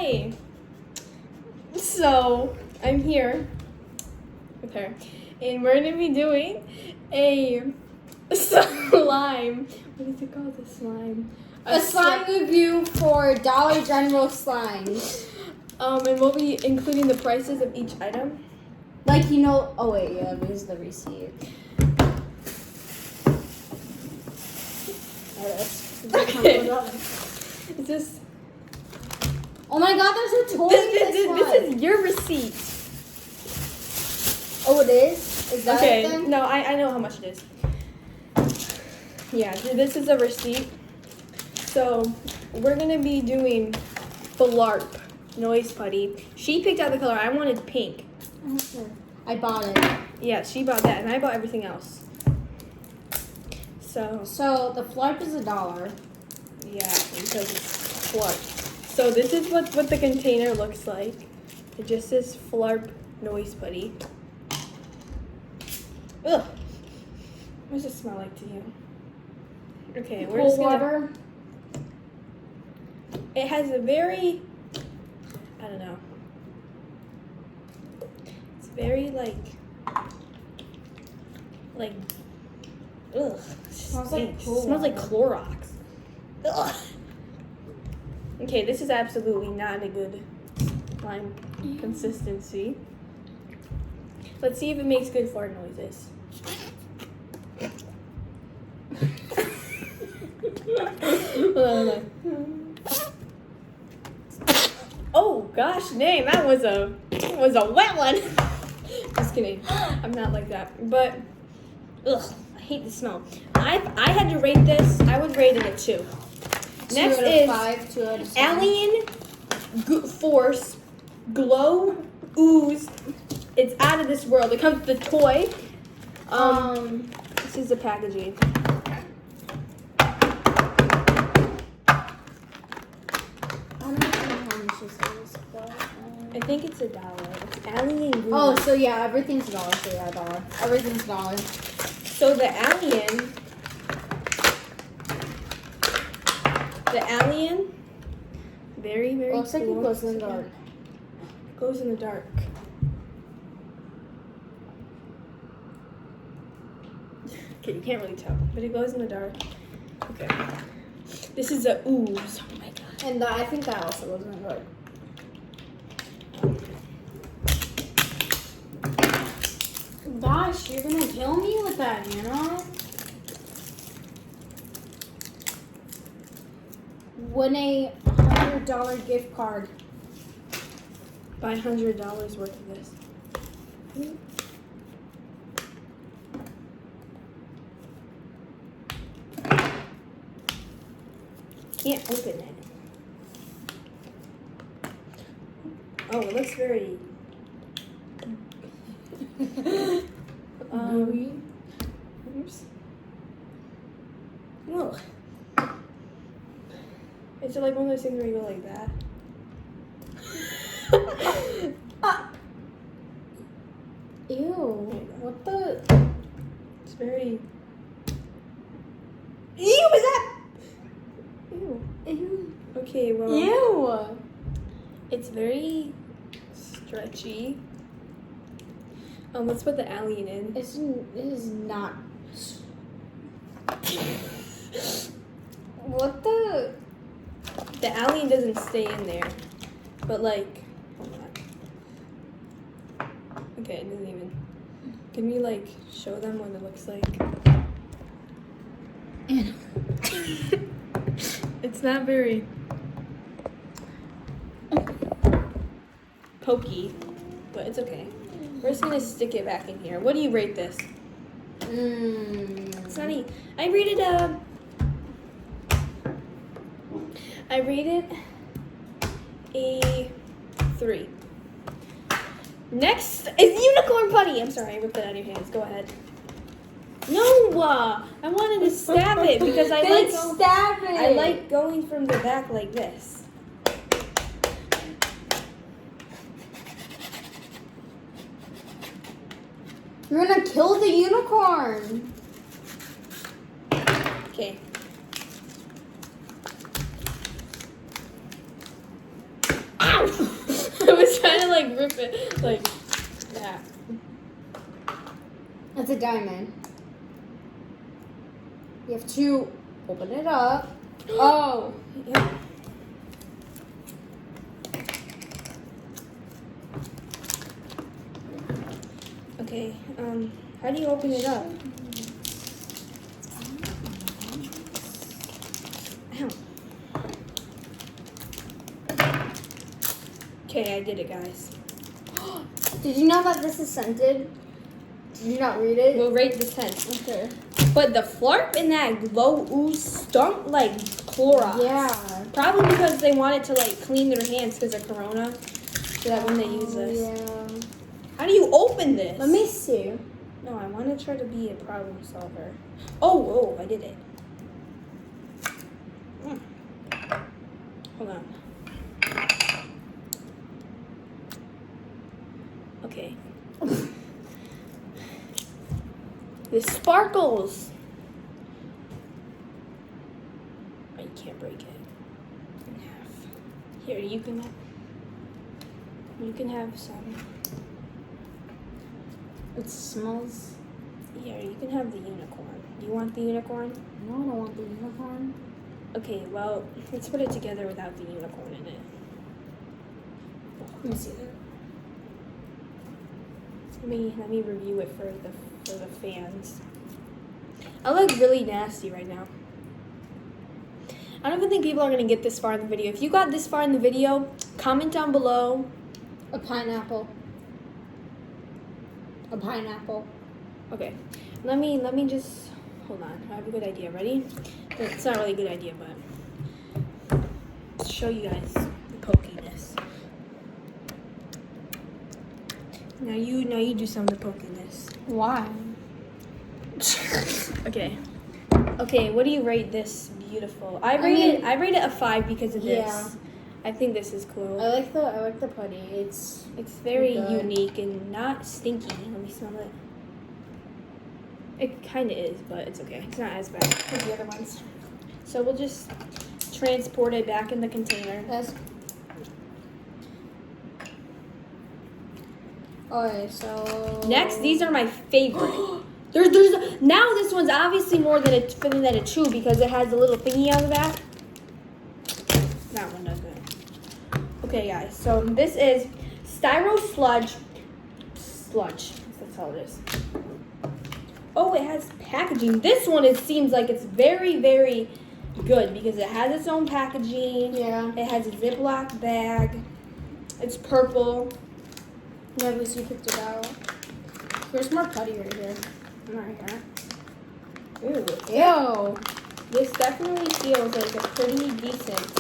Hi. So I'm here with her, and we're gonna be doing a slime. What is it called? A slime. A slime review for Dollar General slimes. And we'll be including the prices of each item. Like, you know, oh wait, yeah, there's the receipt. Okay. It's just. Oh my god, there's a toy in this one. This is your receipt. Oh, it is? Is that Okay. it then? No, I know how much it is. Yeah, this is a receipt. So we're gonna be doing Flarp Noise Putty. She picked out the color. I wanted pink. I bought it. Yeah, she bought that, and I bought everything else. So the Flarp is $1. yeah, because it's Flarp. So this is what the container looks like. It just says Flarp Noise Putty. Ugh. What does it smell like to you? Okay, we're just Cold gonna. water. It has a very, I don't know. It's very like, ugh. Smells like cool Smells like water. Clorox. Ugh. Okay, this is absolutely not a good slime consistency. Let's see if it makes good fart noises. Oh gosh, dang, that was a wet one. Just kidding. I'm not like that. But ugh, I hate the smell. I had to rate this. I would rate it a 2. Next is 5, 2 out of 10. Alien Force Glow Ooze. It's out of this world. It comes with the toy. This is the packaging. I think it's $1. It's Alien Goo. Oh, so yeah, everything's $1. So yeah, $1. Everything's $1. So the alien, very, very. Looks like it glows in the dark. Glows in the dark. Okay, you can't really tell, but it glows in the dark. Okay. This is a ooze. Oh my god. And I think that also goes in the dark. Gosh, you're gonna kill me with that, you know? Win a $100 gift card. Buy $100 worth of this. Can't open it. Oh, it looks very. Oops. Whoa. Is it like one of those things where you go like that? Ew. What the? It's very. Ew, is that? Ew. Ew. Okay, well. Ew. It's very stretchy. Let's put the alien in. It is not. What the? The alien doesn't stay in there, but like, hold on. Okay, it doesn't even. Can we like show them what it looks like? It's not very pokey, but it's okay. We're just gonna stick it back in here. What do you rate this? It's not I rated a 3. Next is Unicorn Putty. I'm sorry, I ripped it out of your hands. Go ahead. No, I wanted to stab it because I like stab it. I like going from the back like this. You're gonna kill the unicorn. Okay. Ow! I was trying to like rip it like that. That's a diamond. You have to open it up. Oh. Yeah. Okay, how do you open it up? Ow. Okay, I did it, guys. Did you know that this is scented? Did you not read it? We'll rate the scent. Okay. But the Flarp and that Glow Ooze stunk like Clorox. Yeah. Probably because they wanted to like clean their hands because of Corona. So that when they use this. Yeah. How do you open this? Let me see. No, I want to try to be a problem solver. Oh, I did it. Hold on. Okay. This sparkles. Oh, you can't break it in half. Here, you can have some. It smells. Here, you can have the unicorn. Do you want the unicorn? No, I don't want the unicorn. Okay, well, let's put it together without the unicorn in it. Let me see that. Let me review it for the fans. I look really nasty right now. I don't even think people are gonna get this far in the video. If you got this far in the video, comment down below. A pineapple. A pineapple. Okay, let me just hold on. I have a good idea. Ready? It's not really a good idea, but to show you guys the pokiness. Now you do some of the pokiness. Why? Okay. Okay, what do you rate this beautiful? I rate it a 5 because of this. Yeah. I think this is cool. I like the putty. It's very good. unique and not stinky. Let me smell it. It kind of is, but it's okay. It's not as bad as the other ones. So we'll just transport it back in the container. That's. Okay, so Next, these are my favorite. There's now this one's obviously more than a 2 because it has a little thingy on the back. That one doesn't. Okay, guys. So this is Styro Sludge. That's all it is. Oh, it has packaging. This one seems like it's very, very good because it has its own packaging. Yeah. It has a Ziploc bag. It's purple. Yeah, at least you picked it out. Here's more putty right here. Alright. Ooh. Ew. This definitely feels like a pretty decent.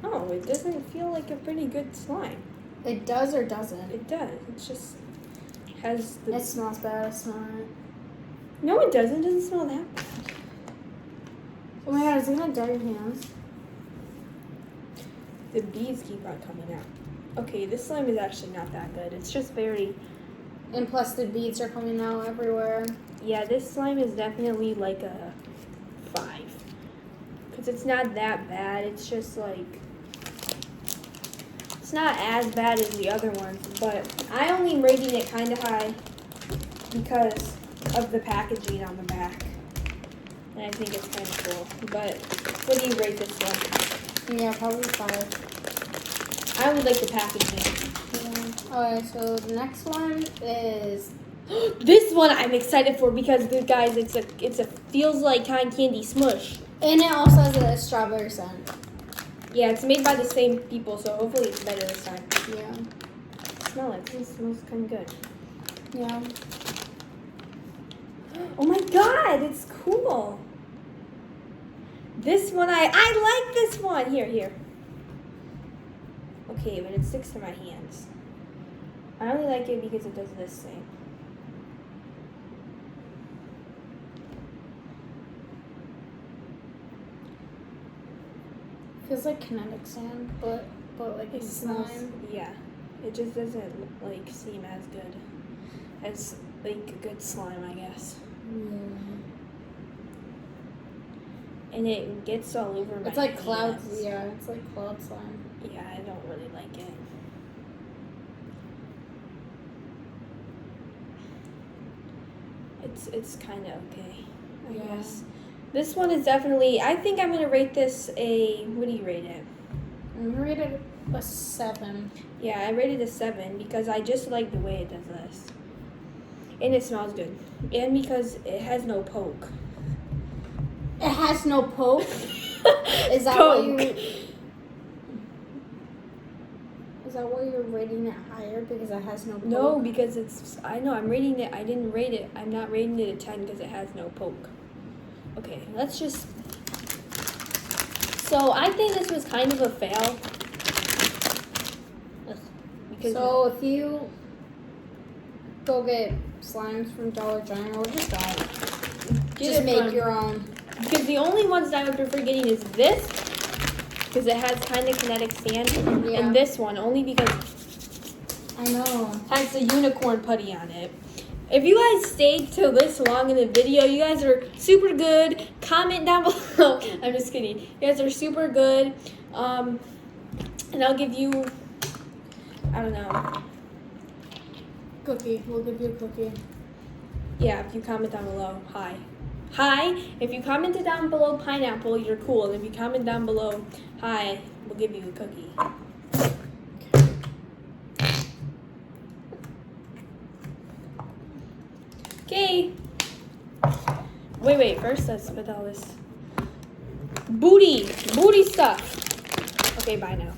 Oh, it doesn't feel like a pretty good slime. It does or doesn't? It does. It just has the. It smells bad. I smell it. No, it doesn't. It doesn't smell that bad. Oh my god, is it gonna dye your hands? The beads keep on coming out. Okay, this slime is actually not that good. It's just very. And plus the beads are coming out everywhere. Yeah, this slime is definitely like a 5. Because it's not that bad. It's just like. It's not as bad as the other ones, but I only am rating it kind of high because of the packaging on the back. And I think it's kind of cool. But what do you rate this one? Yeah, probably 5. I only like the packaging. Yeah. Alright, so the next one is This one I'm excited for because, guys, it's a feels like cotton candy smush. and it also has a strawberry scent. Yeah, it's made by the same people, so hopefully it's better this time. Yeah. Smell it. It smells kind of good. Yeah. Oh my god, it's cool. This one, I like this one. Here. Okay, but it sticks to my hands. I only like it because it does this thing. Feels like kinetic sand, but like It slime. smells, yeah. It just doesn't like seem as good as like a good slime, I guess. Yeah. and it gets all over my It's like clouds. hands. Yeah, it's like cloud slime. Yeah, I don't really like it. It's kind of okay, I Yeah. guess. This one is definitely. I think I'm gonna rate this a. What do you rate it? I'm gonna rate it a 7. Yeah, I rated a 7 because I just like the way it does this, and it smells good, and because it has no poke. It has no poke. Is that Poke. why you? Is that why you're rating it higher because it has no poke? No, because it's. I know I'm rating it. I didn't rate it. I'm not rating it a 10 because it has no poke. Okay, let's just. So I think this was kind of a fail. Ugh, because So if you go get slimes from Dollar General, just don't. Just make your own. Because the only ones that I would prefer getting is this, because it has kind of kinetic sand, Yeah. and this one only because I know. it has the unicorn putty on it. If you guys stayed till this long in the video, you guys are super good. Comment down below. I'm just kidding. You guys are super good. And I'll give you, I don't know. Cookie. We'll give you a cookie. Yeah, if you comment down below, hi. Hi. If you commented down below pineapple, you're cool. And if you comment down below, hi, we'll give you a cookie. Okay. Wait. First, let's put all this booty stuff. Okay, bye now.